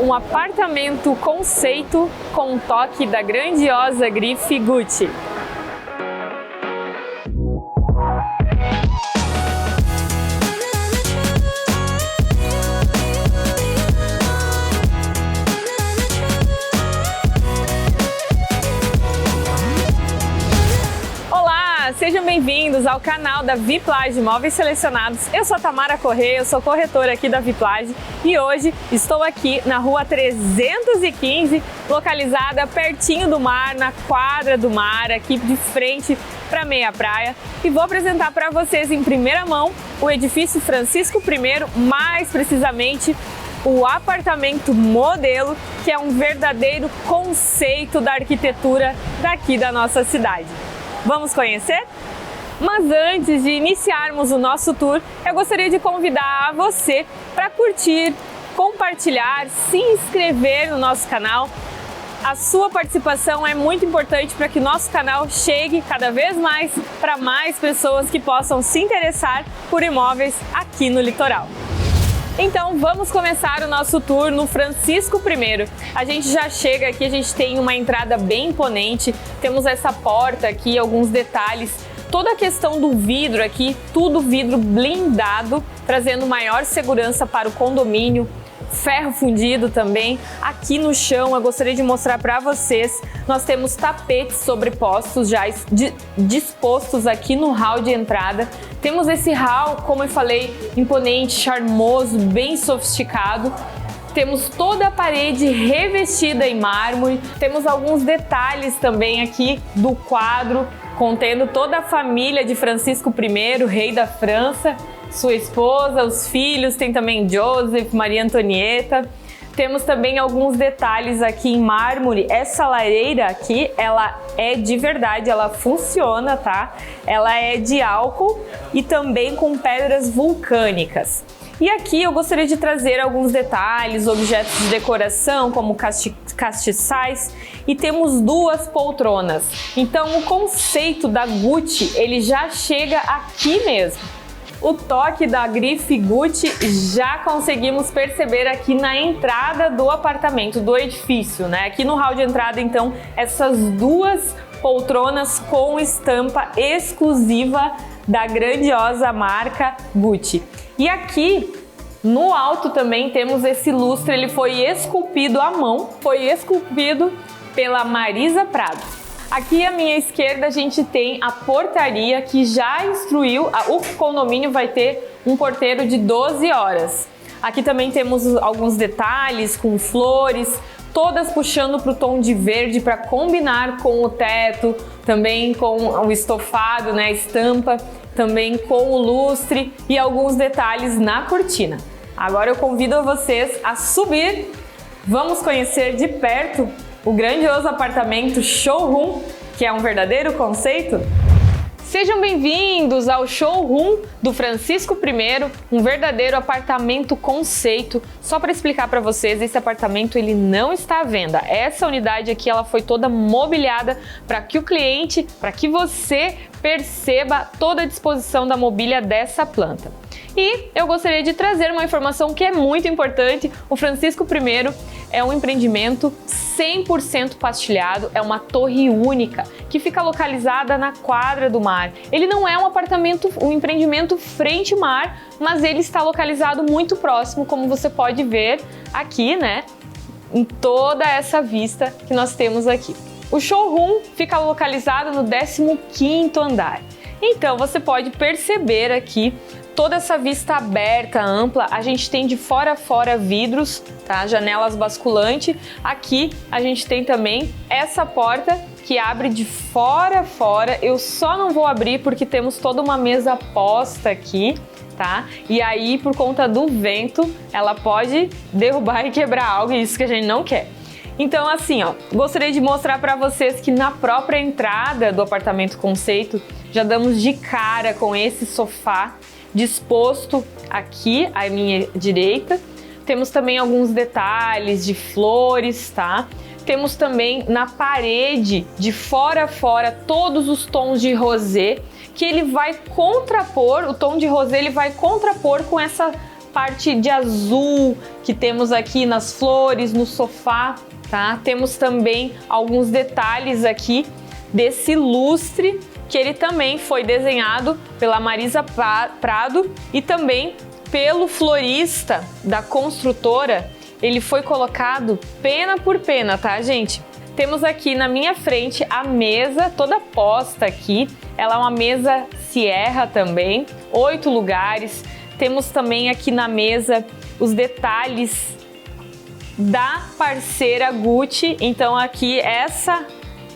um apartamento conceito com um toque da grandiosa grife Gucci. Sejam bem-vindos ao canal da Viplage Imóveis Selecionados. Eu sou a Tamara Correia, eu sou corretora aqui da Viplage e hoje estou aqui na rua 315, localizada pertinho do mar, na quadra do mar, aqui de frente para Meia Praia. E vou apresentar para vocês em primeira mão o edifício Francisco I, mais precisamente o apartamento modelo, que é um verdadeiro conceito da arquitetura daqui da nossa cidade. Vamos conhecer? Mas antes de iniciarmos o nosso tour, eu gostaria de convidar você para curtir, compartilhar, se inscrever no nosso canal. A sua participação é muito importante para que o nosso canal chegue cada vez mais para mais pessoas que possam se interessar por imóveis aqui no litoral. Então vamos começar o nosso tour no Francisco I. A gente já chega aqui, a gente tem uma entrada bem imponente, temos essa porta aqui, alguns detalhes, toda a questão do vidro aqui, tudo vidro blindado, trazendo maior segurança para o condomínio. Ferro fundido também. Aqui no chão eu gostaria de mostrar para vocês, nós temos tapetes sobrepostos já dispostos aqui no hall de entrada. Temos esse hall, como eu falei, imponente, charmoso, bem sofisticado. Temos toda a parede revestida em mármore. Temos alguns detalhes também aqui do quadro, contendo toda a família de Francisco I, rei da França, sua esposa, os filhos, tem também Joseph, Maria Antonieta. Temos também alguns detalhes aqui em mármore. Essa lareira aqui, ela é de verdade, ela funciona, tá? Ela é de álcool e também com pedras vulcânicas. E aqui eu gostaria de trazer alguns detalhes, objetos de decoração, como castiçais, e temos duas poltronas. Então o conceito da Gucci, ele já chega aqui mesmo. O toque da grife Gucci já conseguimos perceber aqui na entrada do apartamento, do edifício, né? Aqui no hall de entrada, então, essas duas poltronas com estampa exclusiva da grandiosa marca Gucci. E aqui no alto também temos esse lustre, ele foi esculpido à mão, foi esculpido pela Marisa Prado. Aqui à minha esquerda a gente tem a portaria que já instruiu, o condomínio vai ter um porteiro de 12 horas. Aqui também temos alguns detalhes com flores, todas puxando para o tom de verde para combinar com o teto, também com o estofado, né, a estampa, também com o lustre e alguns detalhes na cortina. Agora eu convido vocês a subir, vamos conhecer de perto o grandioso apartamento showroom, que é um verdadeiro conceito. Sejam bem-vindos ao showroom do Francisco I, um verdadeiro apartamento conceito. Só para explicar para vocês, esse apartamento ele não está à venda. Essa unidade aqui ela foi toda mobiliada para que o cliente, para que você perceba toda a disposição da mobília dessa planta. E eu gostaria de trazer uma informação que é muito importante. O Francisco I é um empreendimento 100% pastilhado, é uma torre única que fica localizada na quadra do mar. Ele não é um empreendimento frente ao mar, mas ele está localizado muito próximo, como você pode ver aqui, né? Em toda essa vista que nós temos aqui. O showroom fica localizado no 15º andar. Então você pode perceber aqui toda essa vista aberta, ampla. A gente tem de fora a fora vidros, tá? Janelas basculantes. Aqui a gente tem também essa porta que abre de fora a fora. Eu só não vou abrir porque temos toda uma mesa posta aqui, tá? E aí, por conta do vento, ela pode derrubar e quebrar algo, isso que a gente não quer. Então, assim, ó, gostaria de mostrar para vocês que na própria entrada do apartamento conceito, já damos de cara com esse sofá disposto aqui à minha direita. Temos também alguns detalhes de flores, tá? Temos também na parede, de fora a fora, todos os tons de rosé, que ele vai contrapor, o tom de rosé ele vai contrapor com essa parte de azul que temos aqui nas flores, no sofá, tá? Temos também alguns detalhes aqui desse lustre, que ele também foi desenhado pela Marisa Prado e também pelo florista da construtora. Ele foi colocado pena por pena, tá, gente? Temos aqui na minha frente a mesa toda posta aqui. Ela é uma mesa Sierra também, 8 lugares. Temos também aqui na mesa os detalhes da parceira Gucci. Então aqui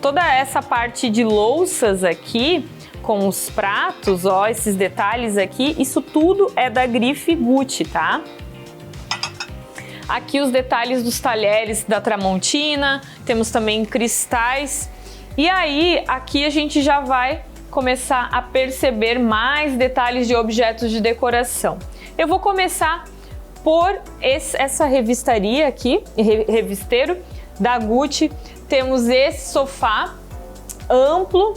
toda essa parte de louças aqui, com os pratos, ó, esses detalhes aqui, isso tudo é da grife Gucci, tá? Aqui os detalhes dos talheres da Tramontina, temos também cristais. E aí, aqui a gente já vai começar a perceber mais detalhes de objetos de decoração. Eu vou começar por essa revistaria aqui, revisteiro da Gucci. Temos esse sofá amplo,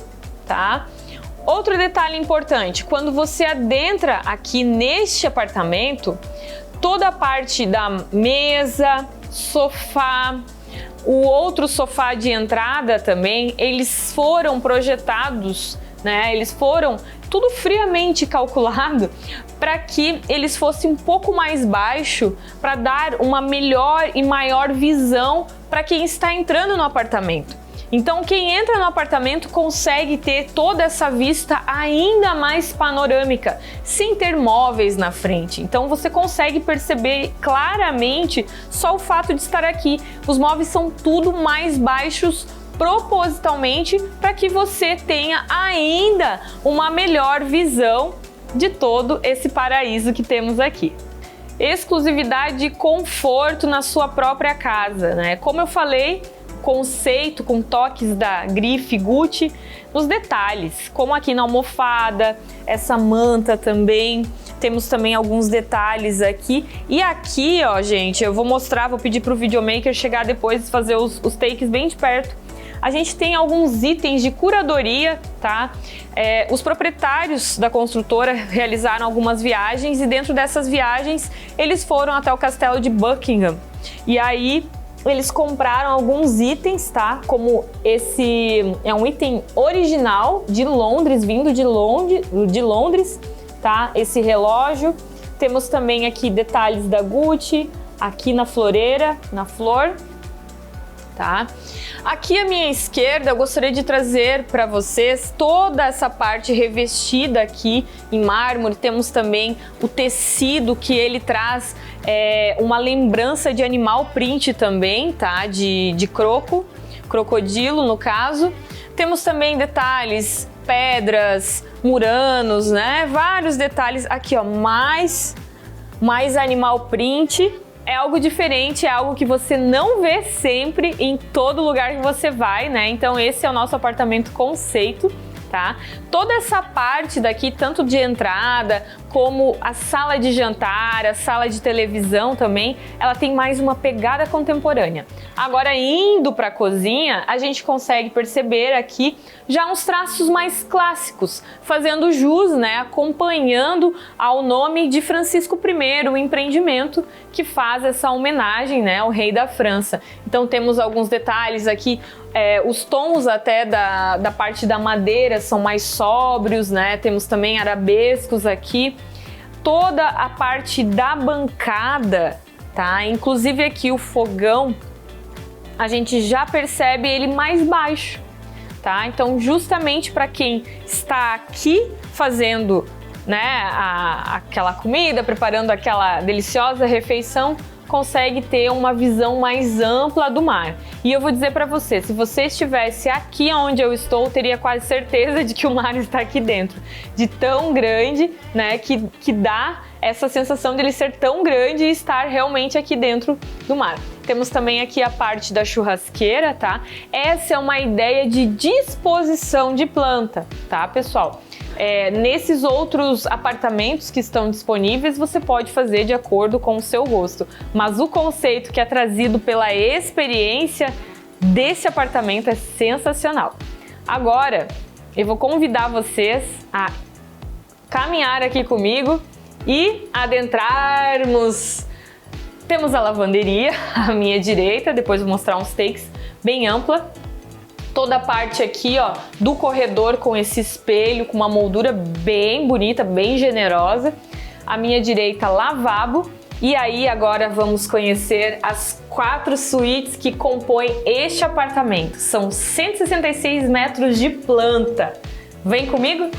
tá? Outro detalhe importante, quando você adentra aqui neste apartamento, toda a parte da mesa, sofá, o outro sofá de entrada também, eles foram projetados, né? Eles foram tudo friamente calculado para que eles fossem um pouco mais baixo, para dar uma melhor e maior visão para quem está entrando no apartamento. Então quem entra no apartamento consegue ter toda essa vista ainda mais panorâmica, sem ter móveis na frente. Então você consegue perceber claramente só o fato de estar aqui. Os móveis são tudo mais baixos propositalmente para que você tenha ainda uma melhor visão de todo esse paraíso que temos aqui. Exclusividade e conforto na sua própria casa, né? Como eu falei, conceito com toques da grife Gucci nos detalhes, como aqui na almofada, essa manta também. Temos também alguns detalhes aqui. E aqui, ó, gente, eu vou mostrar, vou pedir pro videomaker chegar depois e fazer os takes bem de perto. A gente tem alguns itens de curadoria, tá? Os proprietários da construtora realizaram algumas viagens e dentro dessas viagens eles foram até o castelo de Buckingham. E aí eles compraram alguns itens, tá? Como esse é um item original de Londres, vindo de Londres, tá? Esse relógio. Temos também aqui detalhes da Gucci, aqui na floreira, na flor, tá? Aqui à minha esquerda eu gostaria de trazer para vocês toda essa parte revestida aqui em mármore. Temos também o tecido que ele traz uma lembrança de animal print também, tá? De crocodilo no caso. Temos também detalhes, pedras, muranos, né? Vários detalhes aqui, ó, mais animal print. É algo diferente, é algo que você não vê sempre em todo lugar que você vai, né? Então esse é o nosso apartamento conceito, tá? Toda essa parte daqui, tanto de entrada como a sala de jantar, a sala de televisão também, ela tem mais uma pegada contemporânea. Agora, indo para a cozinha, a gente consegue perceber aqui já uns traços mais clássicos, fazendo jus, né, acompanhando ao nome de Francisco I, o empreendimento que faz essa homenagem, né, ao rei da França. Então temos alguns detalhes aqui, os tons até da parte da madeira são mais sóbrios, né, temos também arabescos aqui. Toda a parte da bancada, tá? Inclusive aqui o fogão, a gente já percebe ele mais baixo, tá? Então justamente para quem está aqui fazendo, né, aquela comida, preparando aquela deliciosa refeição, consegue ter uma visão mais ampla do mar. E eu vou dizer para você, se você estivesse aqui onde eu estou, teria quase certeza de que o mar está aqui dentro, de tão grande, né, que dá essa sensação de ele ser tão grande e estar realmente aqui dentro do mar. Temos também aqui a parte da churrasqueira, tá? Essa é uma ideia de disposição de planta, tá, pessoal? Nesses outros apartamentos que estão disponíveis, você pode fazer de acordo com o seu gosto. Mas o conceito que é trazido pela experiência desse apartamento é sensacional. Agora, eu vou convidar vocês a caminhar aqui comigo e adentrarmos. Temos a lavanderia à minha direita, depois vou mostrar uns takes bem ampla. Toda a parte aqui, ó, do corredor com esse espelho, com uma moldura bem bonita, bem generosa. À minha direita, lavabo. E aí agora vamos conhecer as 4 suítes que compõem este apartamento. São 166 metros de planta. Vem comigo?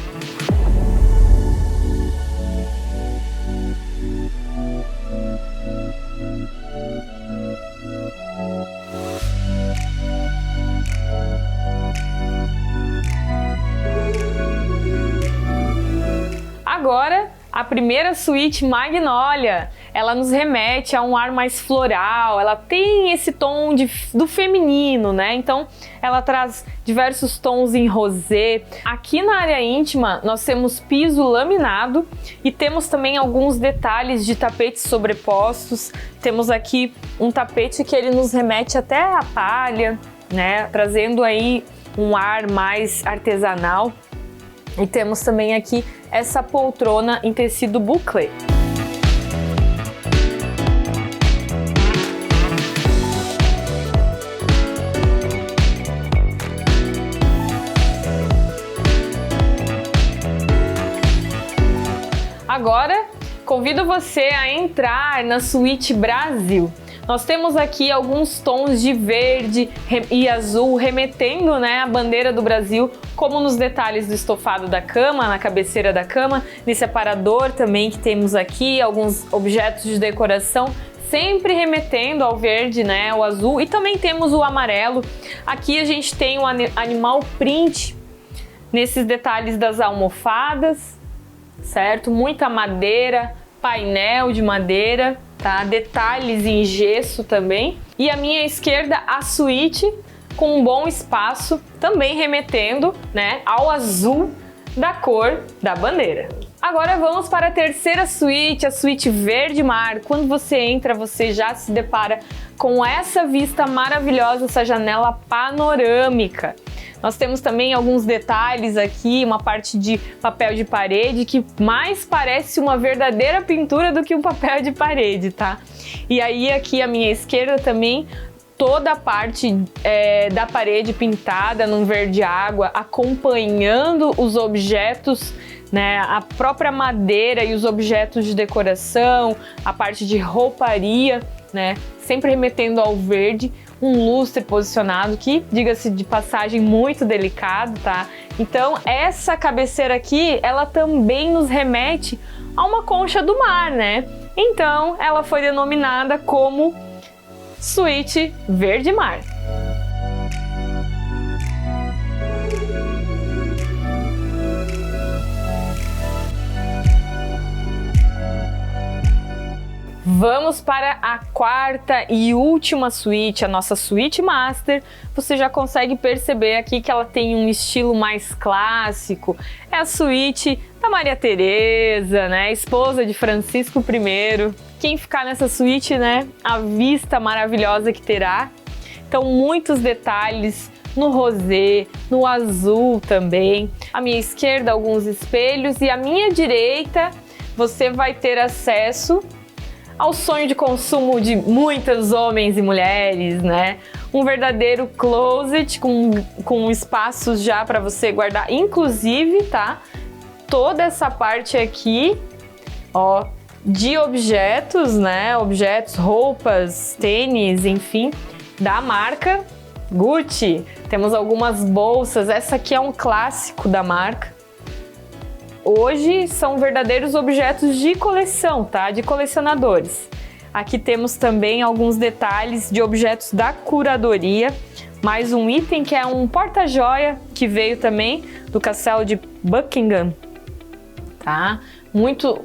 Agora, a primeira suíte Magnólia, ela nos remete a um ar mais floral, ela tem esse tom do feminino, né? Então, ela traz diversos tons em rosé. Aqui na área íntima, nós temos piso laminado e temos também alguns detalhes de tapetes sobrepostos. Temos aqui um tapete que ele nos remete até a palha, né? Trazendo aí um ar mais artesanal. E temos também aqui essa poltrona em tecido bouclé. Agora, convido você a entrar na Suíte Brasil. Nós temos aqui alguns tons de verde e azul remetendo, né, a bandeira do Brasil, como nos detalhes do estofado da cama, na cabeceira da cama, nesse aparador também que temos aqui, alguns objetos de decoração, sempre remetendo ao verde, né, o azul, e também temos o amarelo. Aqui a gente tem o animal print nesses detalhes das almofadas, certo? Muita madeira, painel de madeira, tá? Detalhes em gesso também. E à minha esquerda, a suíte com um bom espaço, também remetendo, né, ao azul da cor da bandeira. Agora vamos para a terceira suíte, a suíte verde mar. Quando você entra, você já se depara com essa vista maravilhosa, essa janela panorâmica. Nós temos também alguns detalhes aqui, uma parte de papel de parede que mais parece uma verdadeira pintura do que um papel de parede, tá? E aí aqui à minha esquerda também toda a parte da parede pintada num verde água, acompanhando os objetos, né, a própria madeira e os objetos de decoração, a parte de rouparia, né, sempre remetendo ao verde, um lustre posicionado que, diga-se de passagem, muito delicado, tá? Então essa cabeceira aqui, ela também nos remete a uma concha do mar, né? Então ela foi denominada como Suíte Verde Mar. Vamos para a quarta e última suíte, a nossa suíte master. Você já consegue perceber aqui que ela tem um estilo mais clássico. É a suíte da Maria Teresa, né, esposa de Francisco I. Quem ficar nessa suíte, né, a vista maravilhosa que terá. Então, muitos detalhes no rosé, no azul também. À minha esquerda, alguns espelhos e à minha direita, você vai ter acesso ao sonho de consumo de muitos homens e mulheres, né? Um verdadeiro closet com espaços já para você guardar, inclusive, tá? Toda essa parte aqui, ó, de objetos, né? Objetos, roupas, tênis, enfim, da marca Gucci. Temos algumas bolsas, essa aqui é um clássico da marca. Hoje são verdadeiros objetos de coleção, tá? De colecionadores. Aqui temos também alguns detalhes de objetos da curadoria. Mais um item que é um porta-joia que veio também do Castelo de Buckingham, tá? Muito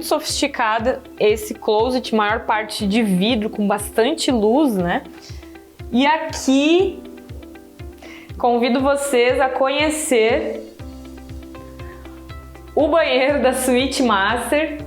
sofisticada esse closet, maior parte de vidro com bastante luz, né? E aqui convido vocês a conhecer o banheiro da Suíte Master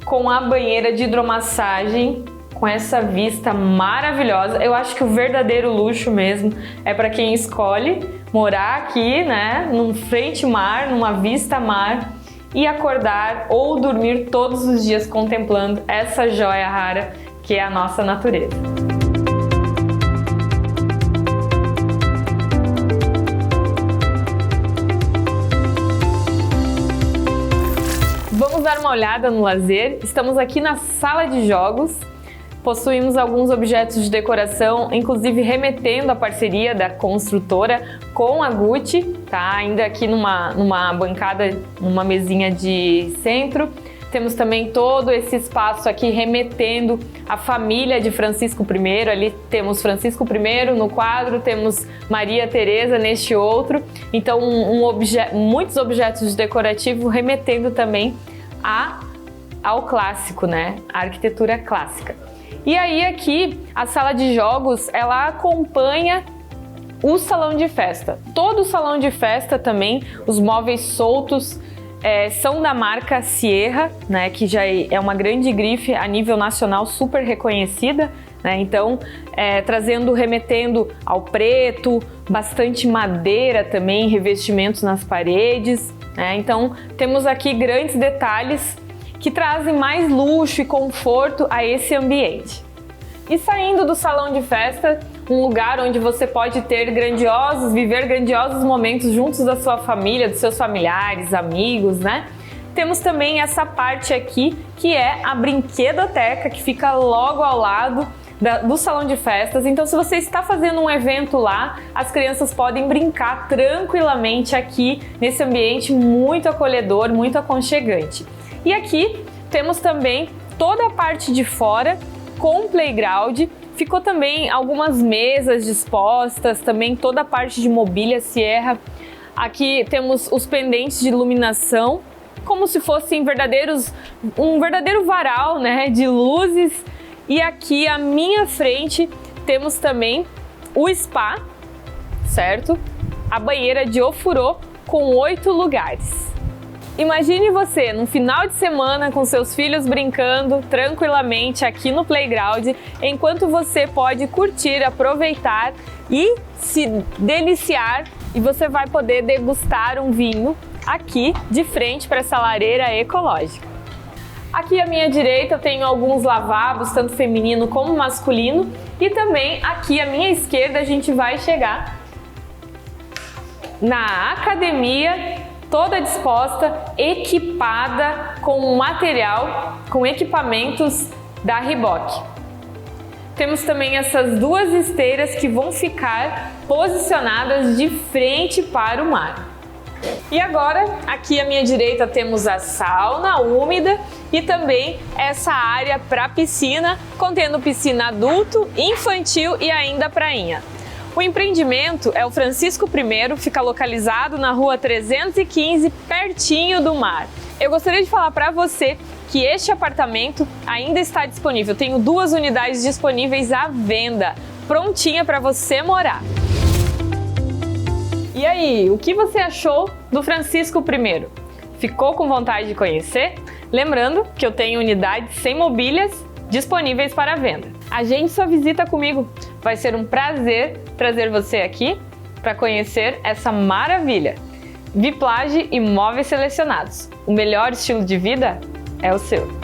com a banheira de hidromassagem, com essa vista maravilhosa. Eu acho que o verdadeiro luxo mesmo é para quem escolhe morar aqui, né, num frente mar, numa vista mar e acordar ou dormir todos os dias contemplando essa joia rara que é a nossa natureza. Vamos dar uma olhada no lazer. Estamos aqui na sala de jogos. Possuímos alguns objetos de decoração, inclusive remetendo à parceria da construtora com a Gucci, tá? Ainda aqui numa bancada, numa mesinha de centro. Temos também todo esse espaço aqui remetendo à família de Francisco I. Ali temos Francisco I no quadro, temos Maria Teresa neste outro. Então, muitos objetos decorativos remetendo também ao clássico, né? A arquitetura clássica. E aí aqui a sala de jogos, ela acompanha o salão de festa. Todo o salão de festa também, os móveis soltos são da marca Sierra, né, que já é uma grande grife a nível nacional, super reconhecida, né? Então, remetendo ao preto, bastante madeira também, revestimentos nas paredes, né? Então, temos aqui grandes detalhes que trazem mais luxo e conforto a esse ambiente. E saindo do salão de festa, um lugar onde você pode viver grandiosos momentos juntos da sua família, dos seus familiares, amigos, né? Temos também essa parte aqui, que é a brinquedoteca, que fica logo ao lado do salão de festas. Então, se você está fazendo um evento lá, as crianças podem brincar tranquilamente aqui, nesse ambiente muito acolhedor, muito aconchegante. E aqui temos também toda a parte de fora com playground. Ficou também algumas mesas dispostas, também toda a parte de mobília Sierra. Aqui temos os pendentes de iluminação, como se fossem um verdadeiro varal, né, de luzes. E aqui à minha frente temos também o spa, certo? A banheira de ofurô com 8 lugares. Imagine você num final de semana com seus filhos brincando tranquilamente aqui no playground, enquanto você pode curtir, aproveitar e se deliciar, e você vai poder degustar um vinho aqui de frente para essa lareira ecológica. Aqui à minha direita eu tenho alguns lavabos, tanto feminino como masculino, e também aqui à minha esquerda a gente vai chegar na academia, toda disposta, equipada com material, com equipamentos da Reebok. Temos também essas duas esteiras que vão ficar posicionadas de frente para o mar. E agora, aqui à minha direita temos a sauna úmida e também essa área para piscina, contendo piscina adulto, infantil e ainda prainha. O empreendimento é o Francisco I, fica localizado na rua 315, pertinho do mar. Eu gostaria de falar para você que este apartamento ainda está disponível. Tenho 2 unidades disponíveis à venda, prontinha para você morar. E aí, o que você achou do Francisco I? Ficou com vontade de conhecer? Lembrando que eu tenho unidades sem mobílias disponíveis para venda. Agende sua visita comigo. Vai ser um prazer trazer você aqui para conhecer essa maravilha. Viplage Imóveis Selecionados. O melhor estilo de vida é o seu.